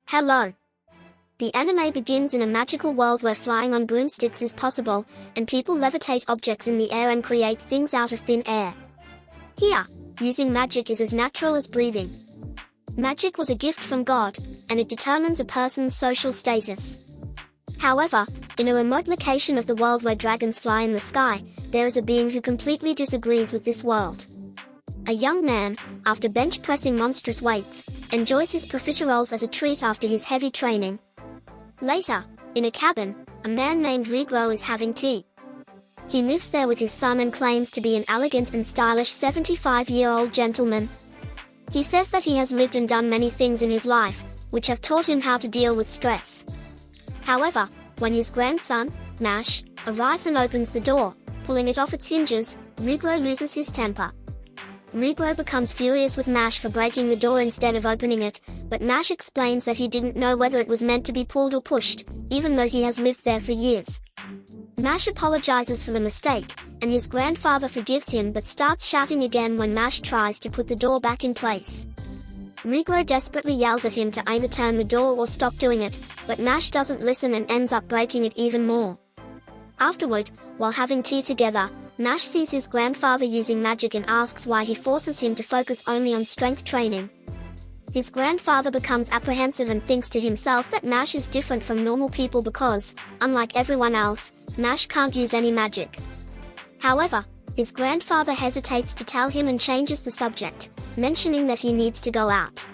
Hello. The anime begins in a magical world where flying on broomsticks is possible, and people levitate objects in the air and create things out of thin air. Here, using magic is as natural as breathing. Magic was a gift from God, and it determines a person's social status. However, in a remote location of the world where dragons fly in the sky, there is a being who completely disagrees with this world. A young man, after bench pressing monstrous weights, enjoys his profiteroles as a treat after his heavy training. Later, in a cabin, a man named Rigro is having tea. He lives there with his son and claims to be an elegant and stylish 75-year-old gentleman. He says that he has lived and done many things in his life, which have taught him how to deal with stress. However, when his grandson, Mage, arrives and opens the door, pulling it off its hinges, Rigro loses his temper. Rigro becomes furious with Mage for breaking the door instead of opening it, but Mage explains that he didn't know whether it was meant to be pulled or pushed, even though he has lived there for years. Mage apologizes for the mistake, and his grandfather forgives him but starts shouting again when Mage tries to put the door back in place. Rigro desperately yells at him to either turn the door or stop doing it, but Mage doesn't listen and ends up breaking it even more. Afterward, while having tea together, Mage sees his grandfather using magic and asks why he forces him to focus only on strength training. His grandfather becomes apprehensive and thinks to himself that Mage is different from normal people because, unlike everyone else, Mage can't use any magic. However, his grandfather hesitates to tell him and changes the subject, mentioning that he needs to go out.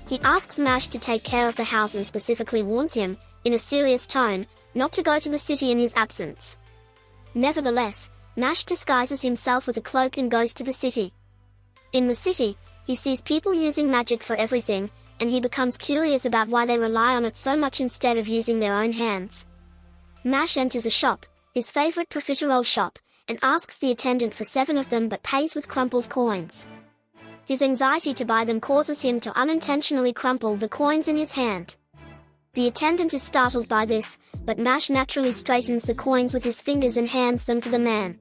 He asks Mage to take care of the house and specifically warns him, in a serious tone, not to go to the city in his absence. Nevertheless, Mage disguises himself with a cloak and goes to the city. In the city, he sees people using magic for everything, and he becomes curious about why they rely on it so much instead of using their own hands. Mage enters a shop, his favorite profiterole shop, and asks the attendant for 7 of them but pays with crumpled coins. His anxiety to buy them causes him to unintentionally crumple the coins in his hand. The attendant is startled by this, but Mage naturally straightens the coins with his fingers and hands them to the man.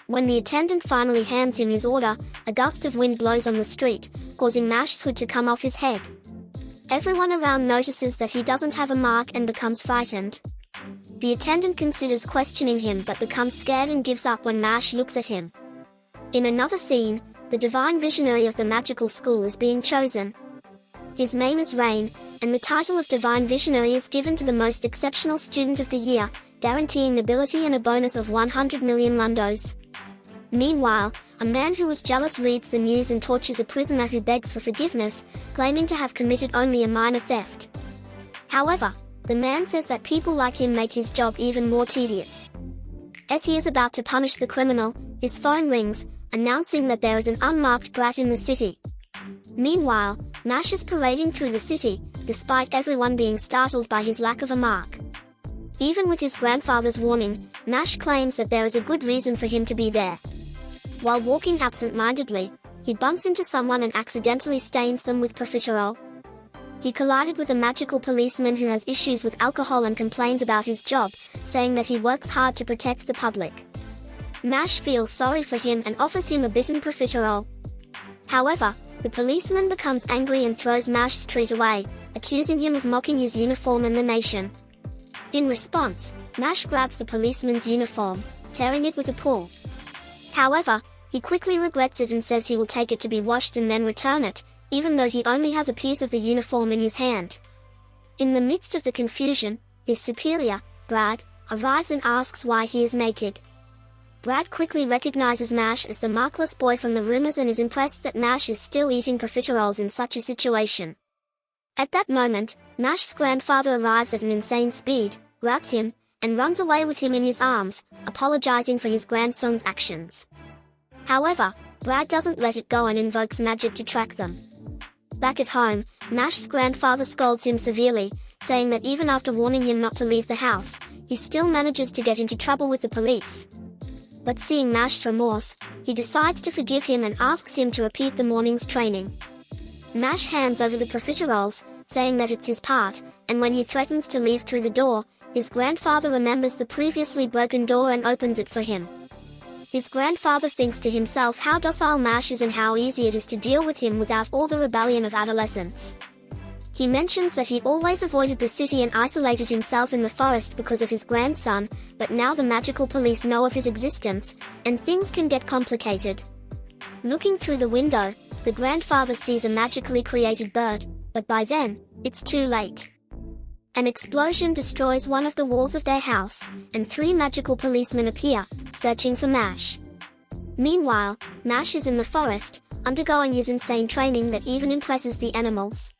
When the attendant finally hands him his order, a gust of wind blows on the street, causing Mage's hood to come off his head. Everyone around notices that he doesn't have a mark and becomes frightened. The attendant considers questioning him but becomes scared and gives up when Mage looks at him. In another scene, the divine visionary of the magical school is being chosen. His name is Rain, and the title of Divine Visionary is given to the most exceptional student of the year, guaranteeing nobility and a bonus of 100 million lundos. Meanwhile, a man who was jealous reads the news and tortures a prisoner who begs for forgiveness, claiming to have committed only a minor theft. However, the man says that people like him make his job even more tedious. As he is about to punish the criminal, his phone rings, announcing that there is an unmarked brat in the city. Meanwhile, Mage is parading through the city, despite everyone being startled by his lack of a mark. Even with his grandfather's warning, Mage claims that there is a good reason for him to be there. While walking absent-mindedly, he bumps into someone and accidentally stains them with profiterole. He collided with a magical policeman who has issues with alcohol and complains about his job, saying that he works hard to protect the public. Mage feels sorry for him and offers him a bitten profiterole. However, the policeman becomes angry and throws Mage's treat away, accusing him of mocking his uniform and the nation. In response, Mage grabs the policeman's uniform, tearing it with a pull. However, he quickly regrets it and says he will take it to be washed and then return it, even though he only has a piece of the uniform in his hand. In the midst of the confusion, his superior, Brad, arrives and asks why he is naked. Brad quickly recognizes Mage as the markless boy from the rumors and is impressed that Mage is still eating profiteroles in such a situation. At that moment, Mage's grandfather arrives at an insane speed, grabs him, and runs away with him in his arms, apologizing for his grandson's actions. However, Brad doesn't let it go and invokes magic to track them. Back at home, Mage's grandfather scolds him severely, saying that even after warning him not to leave the house, he still manages to get into trouble with the police. But seeing Mage's remorse, he decides to forgive him and asks him to repeat the morning's training. Mage hands over the profiteroles, saying that it's his part, and when he threatens to leave through the door, his grandfather remembers the previously broken door and opens it for him. His grandfather thinks to himself how docile Mage is and how easy it is to deal with him without all the rebellion of adolescence. He mentions that he always avoided the city and isolated himself in the forest because of his grandson, but now the magical police know of his existence, and things can get complicated. Looking through the window, the grandfather sees a magically created bird, but by then, it's too late. An explosion destroys one of the walls of their house, and 3 magical policemen appear, searching for Mash. Meanwhile, Mash is in the forest, undergoing his insane training that even impresses the animals.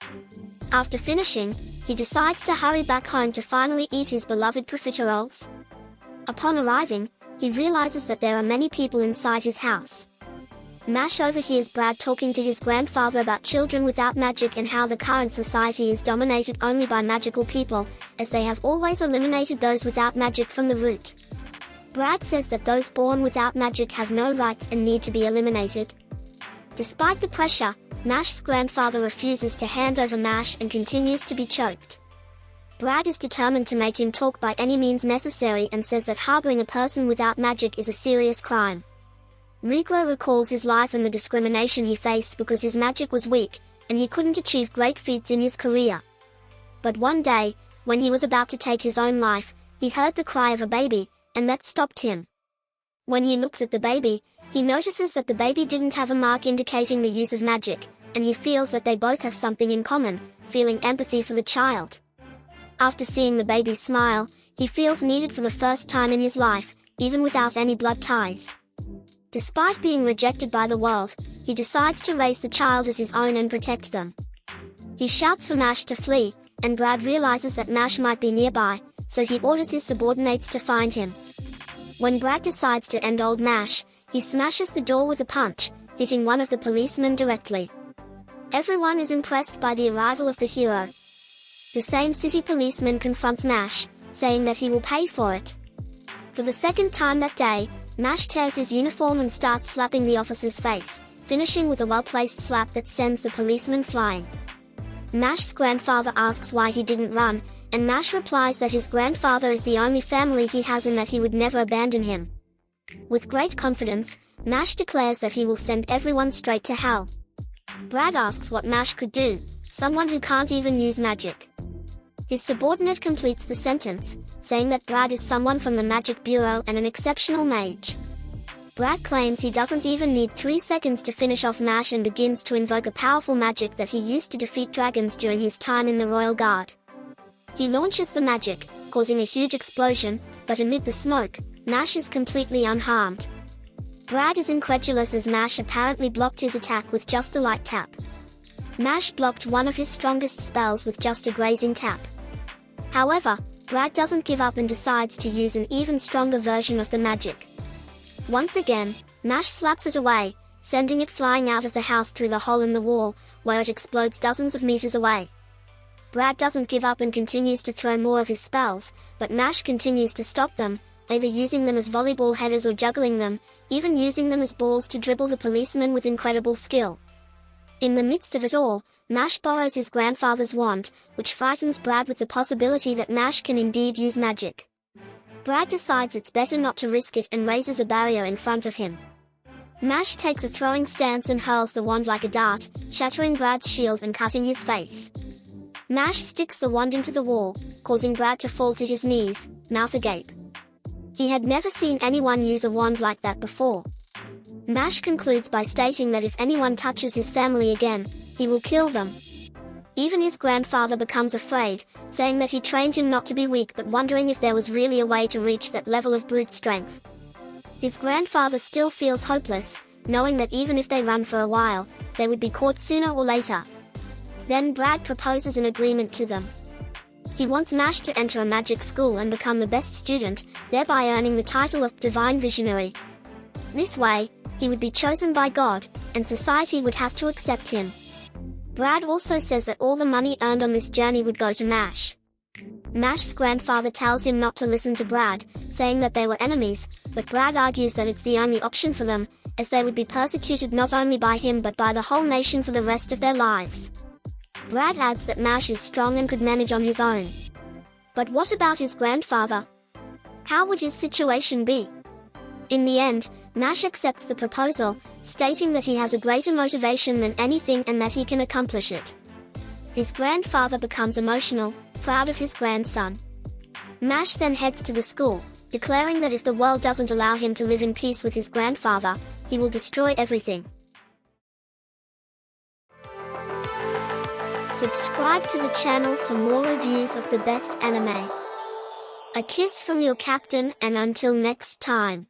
After finishing, he decides to hurry back home to finally eat his beloved profiteroles. Upon arriving, he realizes that there are many people inside his house. Mash overhears Brad talking to his grandfather about children without magic and how the current society is dominated only by magical people, as they have always eliminated those without magic from the root. Brad says that those born without magic have no rights and need to be eliminated. Despite the pressure, Mash's grandfather refuses to hand over Mash and continues to be choked. Brad is determined to make him talk by any means necessary and says that harboring a person without magic is a serious crime. Rigro recalls his life and the discrimination he faced because his magic was weak, and he couldn't achieve great feats in his career. But one day, when he was about to take his own life, he heard the cry of a baby, and that stopped him. When he looks at the baby, he notices that the baby didn't have a mark indicating the use of magic, and he feels that they both have something in common, feeling empathy for the child. After seeing the baby smile, he feels needed for the first time in his life, even without any blood ties. Despite being rejected by the world, he decides to raise the child as his own and protect them. He shouts for Mash to flee, and Brad realizes that Mash might be nearby, so he orders his subordinates to find him. When Brad decides to end old Mash, he smashes the door with a punch, hitting one of the policemen directly. Everyone is impressed by the arrival of the hero. The same city policeman confronts Mash, saying that he will pay for it. For the second time that day, Mash tears his uniform and starts slapping the officer's face, finishing with a well-placed slap that sends the policeman flying. Mash's grandfather asks why he didn't run, and Mash replies that his grandfather is the only family he has and that he would never abandon him. With great confidence, Mash declares that he will send everyone straight to hell. Brad asks what Mash could do, someone who can't even use magic. His subordinate completes the sentence, saying that Brad is someone from the Magic Bureau and an exceptional mage. Brad claims he doesn't even need 3 seconds to finish off Mash and begins to invoke a powerful magic that he used to defeat dragons during his time in the Royal Guard. He launches the magic, causing a huge explosion, but amid the smoke, Mash is completely unharmed. Brad is incredulous as Mash apparently blocked his attack with just a light tap. Mash blocked one of his strongest spells with just a grazing tap. However, Brad doesn't give up and decides to use an even stronger version of the magic. Once again, Mash slaps it away, sending it flying out of the house through the hole in the wall, where it explodes dozens of meters away. Brad doesn't give up and continues to throw more of his spells, but Mash continues to stop them, either using them as volleyball headers or juggling them, even using them as balls to dribble the policemen with incredible skill. In the midst of it all, Mash borrows his grandfather's wand, which frightens Brad with the possibility that Mash can indeed use magic. Brad decides it's better not to risk it and raises a barrier in front of him. Mash takes a throwing stance and hurls the wand like a dart, shattering Brad's shield and cutting his face. Mash sticks the wand into the wall, causing Brad to fall to his knees, mouth agape. He had never seen anyone use a wand like that before. Mash concludes by stating that if anyone touches his family again, he will kill them. Even his grandfather becomes afraid, saying that he trained him not to be weak but wondering if there was really a way to reach that level of brute strength. His grandfather still feels hopeless, knowing that even if they run for a while, they would be caught sooner or later. Then Brad proposes an agreement to them. He wants Mash to enter a magic school and become the best student, thereby earning the title of Divine Visionary. This way, he would be chosen by God, and society would have to accept him. Brad also says that all the money earned on this journey would go to Mash. Mash's grandfather tells him not to listen to Brad, saying that they were enemies, but Brad argues that it's the only option for them, as they would be persecuted not only by him but by the whole nation for the rest of their lives. Brad adds that Mash is strong and could manage on his own. But what about his grandfather? How would his situation be? In the end, Mash accepts the proposal, stating that he has a greater motivation than anything and that he can accomplish it. His grandfather becomes emotional, proud of his grandson. Mash then heads to the school, declaring that if the world doesn't allow him to live in peace with his grandfather, he will destroy everything. Subscribe to the channel for more reviews of the best anime. A kiss from your captain, and until next time.